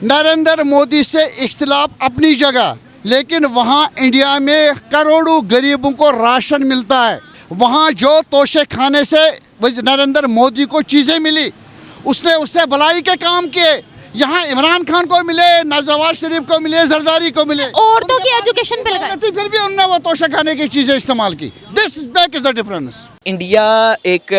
नरेंद्र मोदी से इख्तिलाफ अपनी जगह, लेकिन वहाँ इंडिया में करोड़ों गरीबों को राशन मिलता है। वहाँ जो तोशे खाने से नरेंद्र मोदी को चीज़ें मिली, उसने उससे भलाई के काम किए। यहाँ इमरान खान को मिले, नवाज शरीफ को मिले, जरदारी को मिले, औरतों की एजुकेशन पे लगाए, फिर भी उन्होंने वो तोशे खाने की चीज़ें इस्तेमाल की। This is the difference. India एक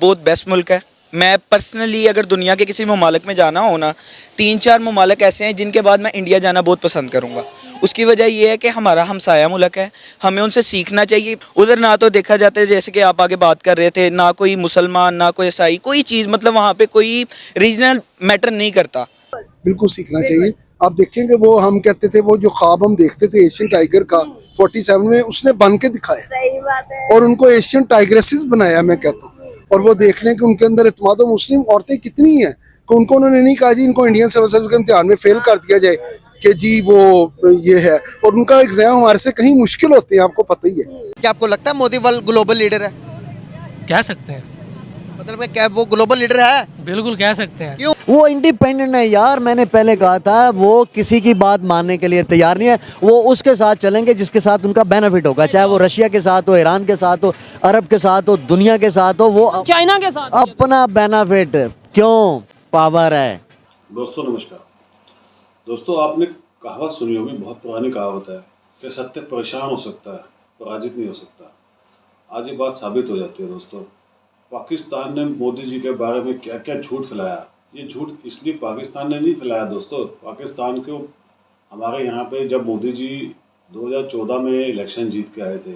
बहुत बेस्ट मुल्क है। मैं पर्सनली अगर दुनिया के किसी ममालिक में जाना हो ना, 3-4 ममालिक ऐसे हैं जिनके बाद मैं इंडिया जाना बहुत पसंद करूँगा। उसकी वजह ये है कि हमारा हमसाया मुल्क है, हमें उनसे सीखना चाहिए। उधर ना तो देखा जाता है, जैसे कि आप आगे बात कर रहे थे, ना कोई मुसलमान ना कोई ईसाई, कोई चीज़ मतलब वहाँ पे कोई रीजनल मैटर नहीं करता। बिल्कुल सीखना चाहिए। आप देखेंगे वो हम कहते थे, वो जो ख्वाब हम देखते थे एशियन टाइगर का 47 में, उसने बन के दिखाया। सही बात है। और उनको एशियन टाइग्रेसेस बनाया, मैं कहता हूँ। और वो देख लें कि उनके अंदर इत्मीनान मुस्लिम औरतें कितनी हैं, कि उनको उन्होंने नहीं कहा जी इनको इंडियन सिविल सर्विस के इम्तिहान में फेल कर दिया जाए कि जी वो ये है, और उनका एग्जाम हमारे से कहीं मुश्किल होते हैं, आपको पता ही है। क्या आपको लगता है मोदी वर्ल्ड ग्लोबल लीडर है? कह सकते हैं, मतलब में क्या वो ग्लोबल लीडर है? बिल्कुल कह सकते हैं। क्यों? वो इंडिपेंडेंट है यार। मैंने पहले कहा था वो किसी की बात मानने के लिए तैयार नहीं है। वो उसके साथ चलेंगे जिसके साथ उनका बेनिफिट होगा, चाहे वो रशिया के साथ हो, ईरान के साथ हो, अरब के साथ हो, दुनिया के साथ हो, वो चाइना के साथ अपना बेनिफिट। क्यों? पावर है। दोस्तों नमस्कार। दोस्तों आपने कहावत सुनी होगी, बहुत पुरानी कहावत है कि सत्य परेशान हो सकता है, पराजित नहीं हो सकता। आज ये बात साबित हो जाती है। दोस्तों पाकिस्तान ने मोदी जी के बारे में क्या क्या झूठ फैलाया। ये झूठ इसलिए पाकिस्तान ने नहीं फैलाया दोस्तों, पाकिस्तान को हमारे यहाँ पे जब मोदी जी 2014 में इलेक्शन जीत के आए थे,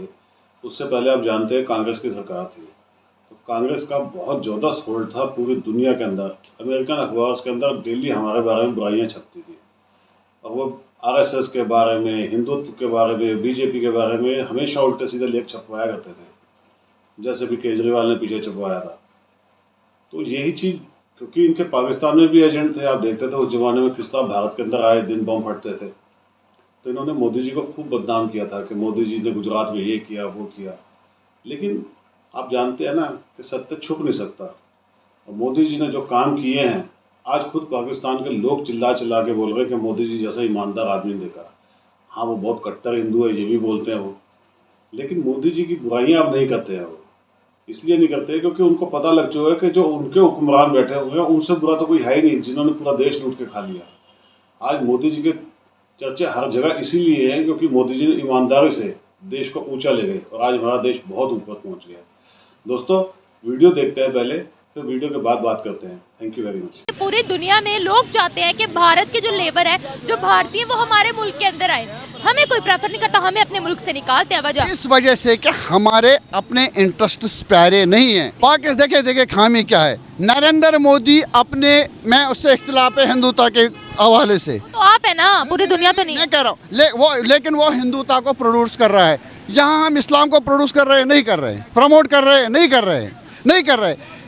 उससे पहले आप जानते हैं कांग्रेस की सरकार थी। तो कांग्रेस का बहुत ज़बरदस्त होल्ड था पूरी दुनिया के अंदर। अमेरिकन अखबार के अंदर डेली हमारे बारे में बुराइयाँ छपती थी, और वो आरएसएस के बारे में, हिंदुत्व के बारे में, बीजेपी के बारे में हमेशा उल्टे सीधे लेख छपवाया करते थे, जैसे भी केजरीवाल ने पीछे छपवाया था। तो यही चीज़, क्योंकि इनके पाकिस्तान में भी एजेंट थे, आप देखते थे उस ज़माने में किस तरह भारत के अंदर आए दिन बम फटते थे। तो इन्होंने मोदी जी को खूब बदनाम किया था कि मोदी जी ने गुजरात में ये किया वो किया। लेकिन आप जानते हैं ना कि सत्य छुप नहीं सकता, और मोदी जी ने जो काम किए हैं, आज खुद पाकिस्तान के लोग चिल्ला चिल्ला के बोल रहे हैं कि मोदी जी जैसा ईमानदार आदमी नहीं देखा। हाँ, वो बहुत कट्टर हिंदू है, ये भी बोलते हैं वो, लेकिन मोदी जी की बुराइयाँ अब नहीं करते हैं। वो इसलिए नहीं करते क्योंकि उनको पता लग चुका है कि जो उनके हुक्मरान बैठे हुए हैं उनसे बुरा तो कोई है ही नहीं, जिन्होंने पूरा देश लूट के खा लिया। आज मोदी जी के चर्चे हर जगह इसीलिए हैं क्योंकि मोदी जी ने ईमानदारी से देश को ऊंचा ले गए, और आज हमारा देश बहुत ऊपर पहुंच गया। दोस्तों वीडियो देखते हैं पहले, फिर वीडियो के बाद बात करते हैं। Thank you very much. पूरी दुनिया में लोग चाहते हैं कि भारत के जो लेबर है, जो भारतीय, वो हमारे मुल्क के अंदर आए। हमें कोई प्रेफर नहीं करता, हमें अपने मुल्क से निकालते हैं। वजह इस वजह से कि हमारे अपने इंटरेस्ट प्यारे नहीं है। पाकिस्तान देखे खामी क्या है, नरेंद्र मोदी अपने, मैं उससे इख्तिलाफ है हिंदुता के हवाले से। तो आप है ना, पूरी दुनिया तो नहीं। मैं कह रहा हूँ लेकिन वो हिंदुता को प्रोड्यूस कर रहा है। यहाँ हम इस्लाम को प्रोड्यूस कर रहे हैं, नहीं कर रहे हैं, प्रमोट कर रहे हैं, नहीं कर रहे हैं, नहीं कर रहे।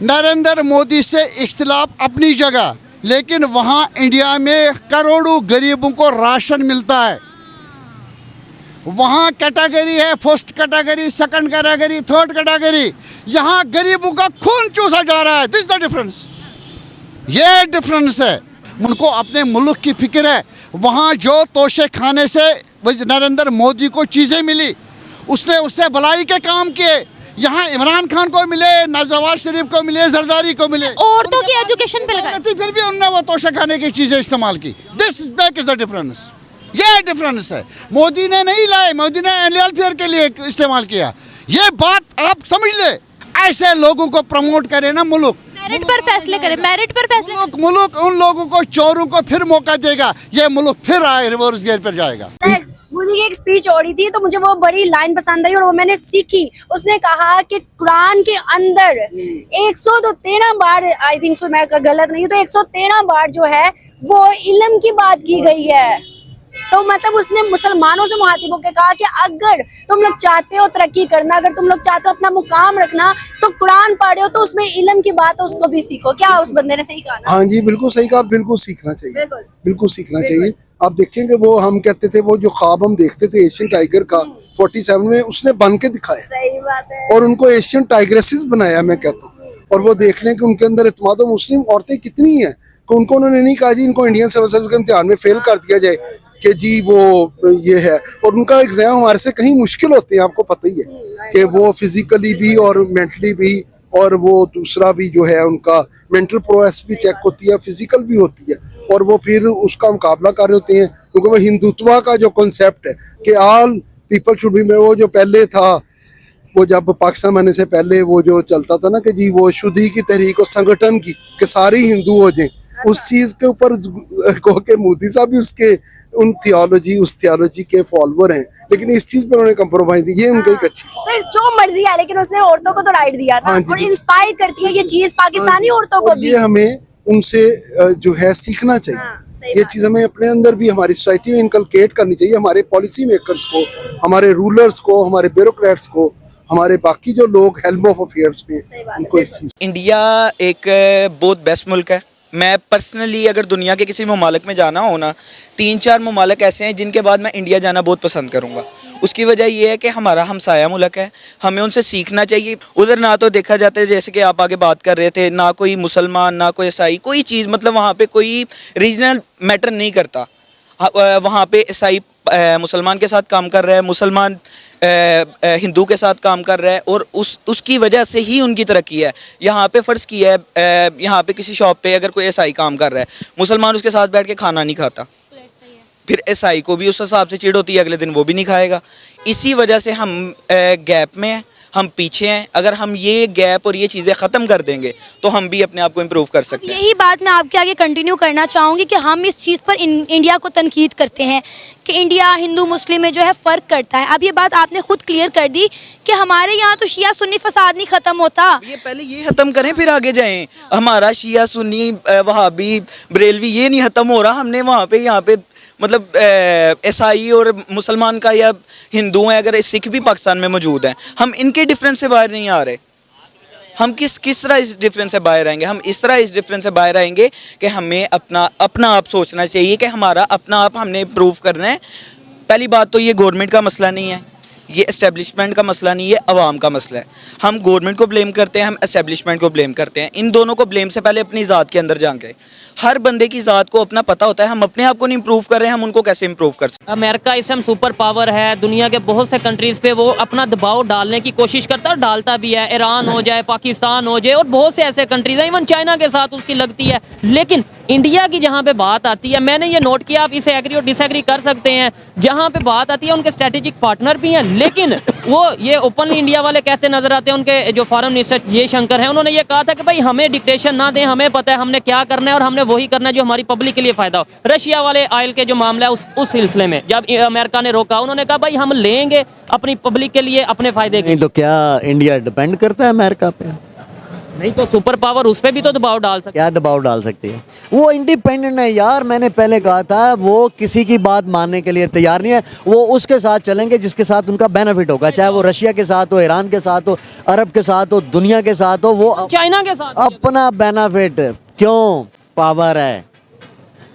नरेंद्र मोदी से इख्तिलाफ अपनी जगह, लेकिन वहाँ इंडिया में करोड़ों गरीबों को राशन मिलता है। वहाँ कैटेगरी है, first category, second category, third category. यहाँ गरीबों का खून चूसा जा रहा है। दिस द डिफरेंस, ये डिफरेंस है। उनको अपने मुल्क की फिक्र है। वहाँ जो तोशे खाने से नरेंद्र मोदी को चीज़ें मिली, उसने उससे भलाई के काम किए। यहाँ इमरान खान को मिले, नवाज शरीफ को मिले, जरदारी को मिले, औरतों की एजुकेशन पे लगाए, फिर भी उन्होंने वो तोशे खाने की चीज़ें इस्तेमाल की। दिस इज द डिफरेंस, ये डिफरेंस है। मोदी ने नहीं लाए, मोदी ने वेलफेयर के लिए इस्तेमाल किया। ये बात आप समझ ले। ऐसे लोगों को प्रमोट करे ना मुल्क, मेरिट पर फैसले करे, मेरिट पर फैसले। मुल्क उन लोगों को, चोरों को फिर मौका देगा। ये मुल्क फिर आए रिवर्स गियर पर जाएगा। मोदी की एक स्पीच हो रही थी, तो मुझे वो बड़ी लाइन पसंद आई और वो मैंने सीखी। उसने कहा कि कुरान के अंदर 113 बार, आई थिंक सो, मैं गलत नहीं हूँ तो 113 बार जो है वो इल्म की बात की गई है। तो मतलब उसने मुसलमानों से मुहातिब होकर कहा कि अगर तुम लोग चाहते हो तरक्की करना, अगर तुम लोग चाहते हो अपना मुकाम रखना, तो कुरान पढ़े हो तो उसमें इल्म की बात है, उसको भी सीखो। क्या उस बंदे ने सही कहा ना? हाँ जी, बिल्कुल सही कहा। बिल्कुल सीखना चाहिए, बिल्कुल सीखना चाहिए। आप देखेंगे वो हम कहते थे, वो जो ख्वाब हम देखते थे एशियन टाइगर का 47 में, उसने बन के दिखाया। सही बात है। और उनको एशियन टाइग्रेसेस बनाया, मैं कहता हूँ। और वो देख लें कि उनके अंदर इत्मीनान मुस्लिम औरतें कितनी हैं, कि उनको उन्होंने नहीं कहा जी इनको इंडियन सिविल सर्विस के इम्तिहान में फेल कर दिया जाए कि जी वो ये है। और उनका एग्जाम हमारे से कहीं मुश्किल होते हैं, आपको पता ही है कि वो फिजिकली भी और मेंटली भी, और वो दूसरा भी जो है उनका मेंटल प्रोग्रेस भी चेक होती है, फिजिकल भी होती है, और वो फिर उसका मुकाबला कर रहे होते हैं। क्योंकि वो हिंदुत्व का जो कॉन्सेप्ट है कि ऑल पीपल शुड बी, वो जो पहले था, वो जब पाकिस्तान बनने से पहले वो जो चलता था ना कि जी वो शुद्धि की तहरीक और संगठन की कि सारे हिंदू हो जाएं, उस चीज के ऊपर को के मोदी साहब भी उसके उस थियोलॉजी के फॉलोअर हैं, लेकिन इस चीज पर उन्होंने कम्प्रोमाइज नहीं, ये उनका एक अच्छी सर जो मर्जी है, लेकिन उसने औरतों को तो राइट दिया था। हाँ जी। और इंस्पायर करती है ये चीज पाकिस्तानी औरतों को और भी। ये हमें उनसे जो है सीखना चाहिए। हाँ, सही ये बात। चीज हमें अपने अंदर भी हमारी सोसाइटी में इनकलकेट करनी चाहिए, हमारे पॉलिसी मेकर्स को, हमारे रूलर्स को, हमारे ब्यूरोक्रेट्स को, हमारे बाकी जो लोग हेल्प ऑफ अफेयर्स में, उनको इस चीज इंडिया एक बहुत बेस्ट मुल्क है। मैं पर्सनली अगर दुनिया के किसी ममालिक में जाना हो ना, 3-4 ममालिक ऐसे हैं जिनके बाद मैं इंडिया जाना बहुत पसंद करूँगा। उसकी वजह ये है कि हमारा हमसाया मुल्क है, हमें उनसे सीखना चाहिए। उधर ना तो देखा जाता है, जैसे कि आप आगे बात कर रहे थे, ना कोई मुसलमान ना कोई ईसाई, कोई चीज़, मतलब वहाँ पे कोई रीजनल मैटर नहीं करता। वहाँ पे ईसाई मुसलमान के साथ काम कर रहा है, मुसलमान हिंदू के साथ काम कर रहा है, और उसकी वजह से ही उनकी तरक्की है। यहाँ पे फ़र्ज़ किया है, यहाँ पे किसी शॉप पे अगर कोई ईसाई काम कर रहा है, मुसलमान उसके साथ बैठ के खाना नहीं खाता, फिर ईसाई को भी उस हिसाब से चिढ़ होती है, अगले दिन वो भी नहीं खाएगा। इसी वजह से हम गैप में हैं, हम पीछे हैं। अगर हम ये गैप और ये चीज़ें ख़त्म कर देंगे तो हम भी अपने आप को इम्प्रूव कर सकते हैं। यही बात मैं आपके आगे कंटिन्यू करना चाहूँगी कि हम इस चीज़ पर इंडिया को तनकीद करते हैं कि इंडिया हिंदू मुस्लिम में जो है फ़र्क करता है। अब ये बात आपने खुद क्लियर कर दी कि हमारे यहाँ तो शिया सुन्नी फसाद नहीं ख़त्म होता। ये पहले ये ख़त्म करें फिर आगे जाएं। हमारा शिया सुन्नी वहाबी बरेलवी ये नहीं ख़त्म हो रहा। हमने वहाँ पे यहाँ पे मतलब ईसाई और मुसलमान का या हिंदू हैं, अगर सिख भी पाकिस्तान में मौजूद हैं, हम इनके डिफरेंस से बाहर नहीं आ रहे। हम किस तरह इस डिफरेंस से बाहर आएंगे? हम इस तरह इस डिफरेंस से बाहर आएंगे कि हमें अपना आप सोचना चाहिए कि हमारा अपना आप हमने इम्प्रूव करना है। पहली बात तो ये गवर्नमेंट का मसला नहीं है, ये एस्टेब्लिशमेंट का मसला नहीं है, अवाम का मसला है। हम गवर्नमेंट को ब्लेम करते हैं, हम एस्टेब्लिशमेंट को ब्लेम करते हैं। इन दोनों को ब्लेम से पहले अपनी ज़ात के अंदर जाएंगे। हर बंदे की ज़ात को अपना पता होता है। हम अपने आप को नहीं इम्प्रूव कर रहे हैं, हम उनको कैसे इम्प्रूव कर सकते हैं? अमेरिका इस टाइम सुपर पावर है, दुनिया के बहुत से कंट्रीज़ पे वो अपना दबाव डालने की कोशिश करता है और डालता भी है। ईरान हो जाए, पाकिस्तान हो जाए, और बहुत से ऐसे कंट्रीज़ हैं, इवन चाइना के साथ उसकी लगती है। लेकिन इंडिया की जहाँ पे बात आती है, मैंने ये नोट किया, आप इसे एग्री और डिसएग्री कर सकते हैं, जहाँ पे बात आती है उनके स्ट्रेटेजिक पार्टनर भी हैं, लेकिन वो ये ओपनली इंडिया वाले कहते नजर आते हैं। उनके जो फॉरेन मिनिस्टर जयशंकर हैं, उन्होंने ये कहा था कि भाई हमें डिक्टेशन ना दें, हमें पता है हमने क्या करना है और हमने वही करना है जो हमारी पब्लिक के लिए फ़ायदा हो। रशिया वाले ऑयल के जो मामला है उस सिलसिले में जब अमेरिका ने रोका, उन्होंने कहा भाई हम लेंगे अपनी पब्लिक के लिए, अपने फ़ायदे के लिए। नहीं तो क्या इंडिया डिपेंड करता है अमेरिका पे? नहीं तो सुपर पावर उस पर भी तो दबाव डाल सकते। क्या दबाव डाल सकती है? वो इंडिपेंडेंट है यार। मैंने पहले कहा था वो किसी की बात मानने के लिए तैयार नहीं है। वो उसके साथ चलेंगे जिसके साथ उनका बेनिफिट होगा, चाहे वो रशिया के साथ हो, ईरान के साथ हो, अरब के साथ हो, दुनिया के साथ हो। वो चाइना के साथ अपना बेनिफिट क्यों? पावर है,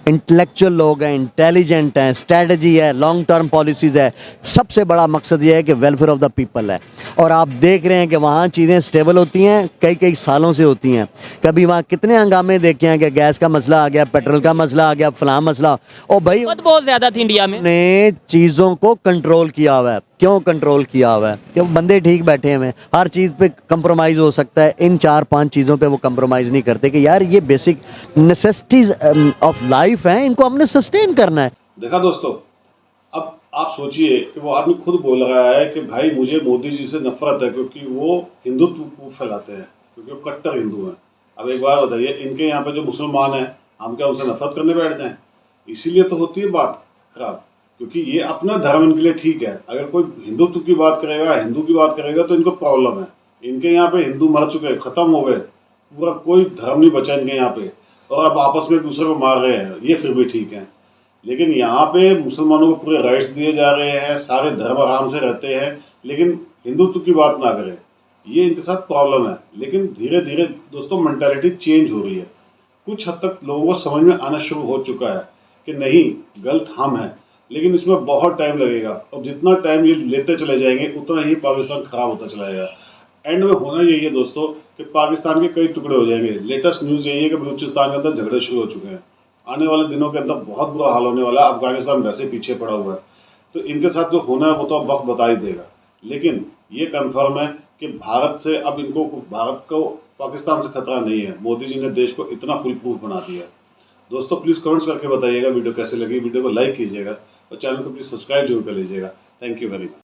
इंटेलेक्चुअल लोग हैं, इंटेलिजेंट हैं, स्ट्रेटजी है, लॉन्ग टर्म पॉलिसीज़ है। सबसे बड़ा मकसद ये है कि वेलफेयर ऑफ द पीपल है। और आप देख रहे हैं कि वहाँ चीज़ें स्टेबल होती हैं, कई सालों से होती हैं। कभी वहाँ कितने हंगामे देखे हैं कि गैस का मसला आ गया, पेट्रोल का मसला आ गया, फलां मसला। और भाई बहुत ज़्यादा थी इंडिया में। ने चीज़ों को कंट्रोल किया हुआ है। क्यों कंट्रोल किया हुआ है? क्यों? बंदे ठीक बैठे हैं, हर चीज़ पे कंप्रोमाइज़ हो सकता है। इन 4-5 चीज़ों पे वो कंप्रोमाइज़ नहीं करते कि यार ये बेसिक नेसेसिटीज़ ऑफ लाइफ हैं, इनको हमने सस्टेन करना है। देखा दोस्तों, अब आप सोचिए कि वो आदमी खुद बोल रहा है कि भाई मुझे मोदी जी से नफरत है क्योंकि वो हिंदुत्व को फैलाते हैं, क्योंकि वो कट्टर हिंदू हैं। अब एक बार बताइए, इनके यहाँ पे जो मुसलमान हैं, हम क्या उनसे नफरत करने बैठ जाएं? इसीलिए तो होती है बात खराब, क्योंकि ये अपना धर्म इनके लिए ठीक है। अगर कोई हिंदुत्व की बात करेगा, हिंदू की बात करेगा, तो इनको प्रॉब्लम है। इनके यहाँ पे हिंदू मर चुके, ख़त्म हो गए, पूरा कोई धर्म नहीं बचा इनके यहाँ पे, और अब आपस में एक दूसरे को मार रहे हैं, ये फिर भी ठीक है। लेकिन यहाँ पे मुसलमानों को पूरे राइट्स दिए जा रहे हैं, सारे धर्म आराम से रहते हैं, लेकिन हिंदुत्व की बात ना करें, ये इनके साथ प्रॉब्लम है। लेकिन धीरे धीरे दोस्तों मेंटालिटी चेंज हो रही है। कुछ हद तक लोगों को समझ में आना शुरू हो चुका है कि नहीं, गलत हम हैं, लेकिन इसमें बहुत टाइम लगेगा, और जितना टाइम ये लेते चले जाएंगे उतना ही पाकिस्तान खराब होता चला जाएगा। एंड में होना यही है दोस्तों कि पाकिस्तान के कई टुकड़े हो जाएंगे। लेटेस्ट न्यूज़ यही है कि बलूचिस्तान के अंदर झगड़े शुरू हो चुके हैं। आने वाले दिनों के अंदर बहुत बुरा हाल होने वाला है। अफगानिस्तान वैसे पीछे पड़ा हुआ है, तो इनके साथ जो होना है वो तो अब वक्त बता ही देगा। लेकिन ये कंफर्म है कि भारत से अब इनको, भारत को पाकिस्तान से खतरा नहीं है। मोदी जी ने देश को इतना फुल प्रूफ बना दिया है। दोस्तों प्लीज़ कमेंट्स करके बताइएगा वीडियो कैसे लगी, वीडियो को लाइक कीजिएगा और चैनल को प्लीज़ सब्सक्राइब जरूर कर लीजिएगा। Thank you very much.